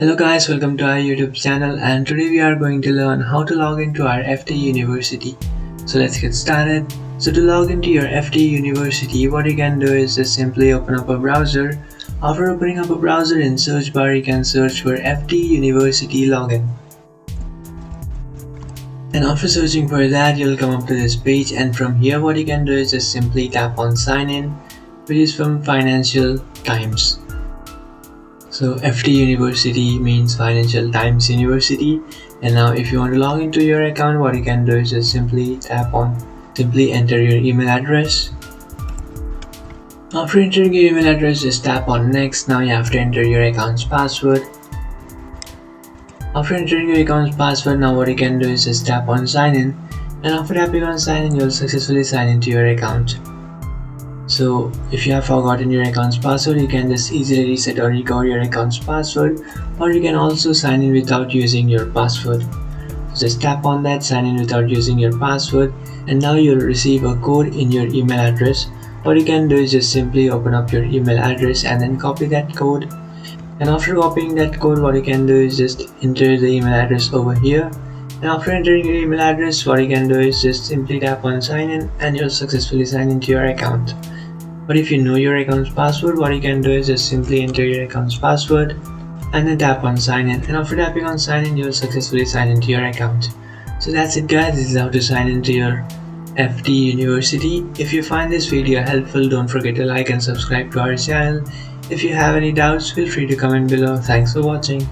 Hello guys, welcome to our YouTube channel, and today we are going to learn how to log into our FT University. So let's get started. So to log into your FT University, what you can do is just simply open up a browser. After opening up a browser, in search bar you can search for FT University login. And after searching for that, you'll come up to this page, and from here what you can do is just simply tap on sign in, which is from Financial Times. So FT University means Financial Times University. And now if you want to log into your account, what you can do is just simply enter your email address. After entering your email address, just tap on next. Now you have to enter your account's password. After entering your account's password, now what you can do is just tap on sign in, and after tapping on sign in, you'll successfully sign into your account. So if you have forgotten your account's password, you can just easily reset or recover your account's password, or you can also sign in without using your password. So just tap on that sign in without using your password, and now you'll receive a code in your email address. What you can do is just simply open up your email address and then copy that code. And after copying that code, what you can do is just enter the email address over here. And after entering your email address, what you can do is just simply tap on sign in, and you'll successfully sign into your account. But if you know your account's password, what you can do is just simply enter your account's password and then tap on sign in, and after tapping on sign in, you'll successfully sign into your account. So that's it guys, this is how to sign into your FT University. If you find this video helpful, don't forget to like and subscribe to our channel. If you have any doubts, feel free to comment below. Thanks for watching.